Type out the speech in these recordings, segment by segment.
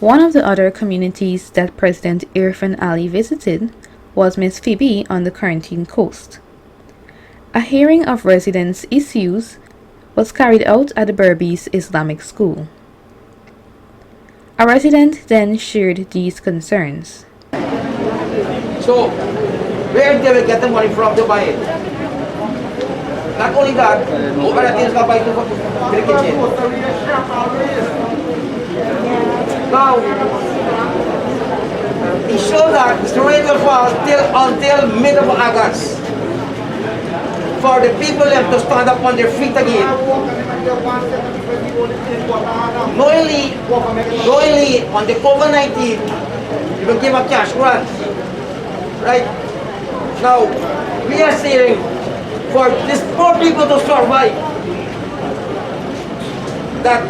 One of the other communities that President Irfan Ali visited was Miss Phoebe on the Quarantine Coast. A hearing of residents' issues was carried out at the Berbice Islamic School. A resident then shared these concerns. So, where they will get the money from to buy it? Not only that, other things can buy to the kitchen. Now, it shows that the rain will fall until mid of August for the people to stand up on their feet again. Knowingly on the COVID-19, you will give a cash grant. Right? Now, we are saying for these poor people to survive, that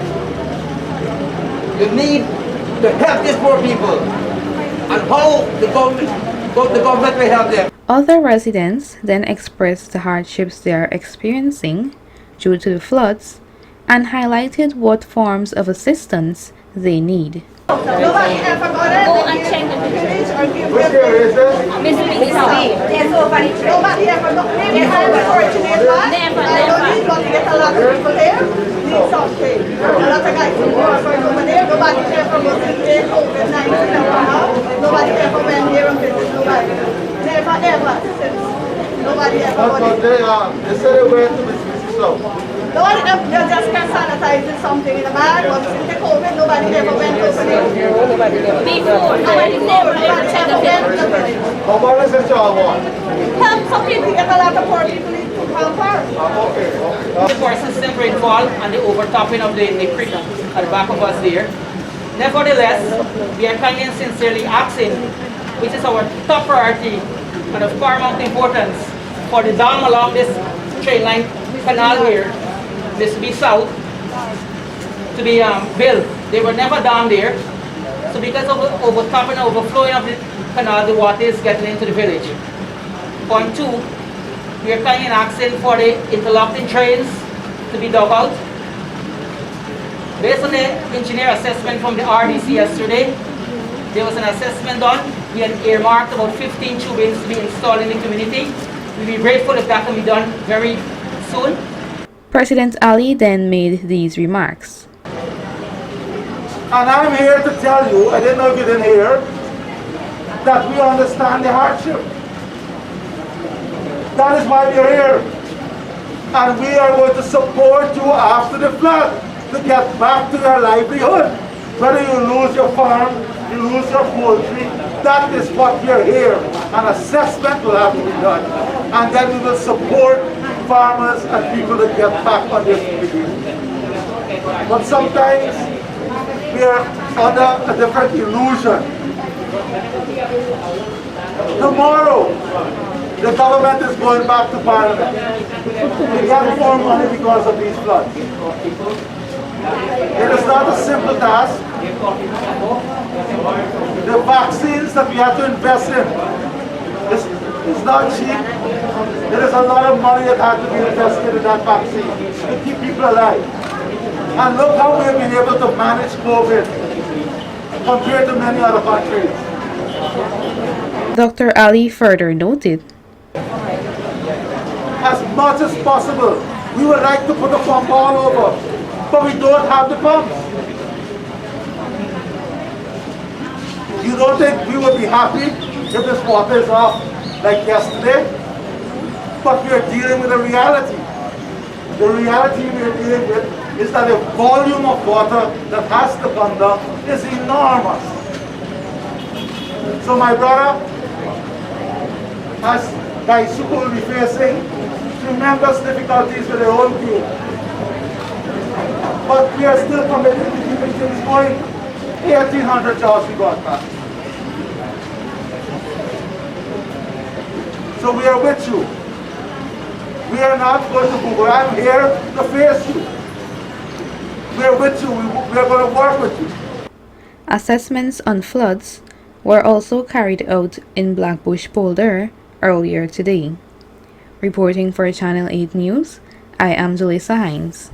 you need to help these poor people, and how the government will help them. Other residents then expressed the hardships they are experiencing due to the floods and highlighted what forms of assistance they need. Nobody ever got it. Go and check the village or give them. Miss Lee, nobody ever got it. Maybe I'm a fortunate one. Never. I don't need one to get a lot of people there. Need something. A lot of guys who work over there. Nobody ever was in there COVID-19 around. Nobody ever went there and visited nobody. Never ever. Nobody ever got it. They said they went to Miss Slow. No one just can sanitize something in the bag. Once in the COVID, nobody ever went over there. Before, nobody ever checked the village. How much is it y'all want? Help some people, get a lot of poor people in to help her. The persistent rainfall and the overtopping of the creek at the back of us there. Nevertheless, we are kindly and sincerely asking, which is our top priority and of paramount importance, for the dam along this train line canal here, this be south, to be built. They were never down there. So because of the overtopping and overflowing of the canal, the water is getting into the village. Point two, we are kindly asking for the interlocking trains to be dug out. Based on the engineer assessment from the RDC yesterday, there was an assessment done. We had earmarked about 15 tubings to be installed in the community. We'll be grateful if that can be done very soon. President Ali then made these remarks. And I'm here to tell you, I didn't know if you didn't hear, that we understand the hardship. That is why we're here. And we are going to support you after the flood to get back to your livelihood. Whether you lose your farm, you lose your poultry, that is what we're here. An assessment will have to be done. And then we will support farmers and people that get back on their feet again. But sometimes we are under a different illusion. Tomorrow, the government is going back to Parliament. They get more money because of these floods. It is not a simple task. The vaccines that we have to invest in is not cheap. There is a lot of money that has to be invested in that vaccine to keep people alive. And look how we have been able to manage COVID compared to many other countries. Dr. Ali further noted, as much as possible, we would like to put a pump all over, but we don't have the pumps. You don't think we would be happy if this water is off like yesterday? But we are dealing with a reality. The reality we are dealing with is that the volume of water that has to come down is enormous. So my brother, as Daisuke will be facing tremendous difficulties with their own crew. But we are still committed to keeping things going. 1,800 jobs we got back. So we are with you. We are not going to Google. I'm here to face you. We are with you. We are going to work with you. assessments on floods were also carried out in Blackbush Polder earlier today. Reporting for Channel 8 News, I am Julissa Hines.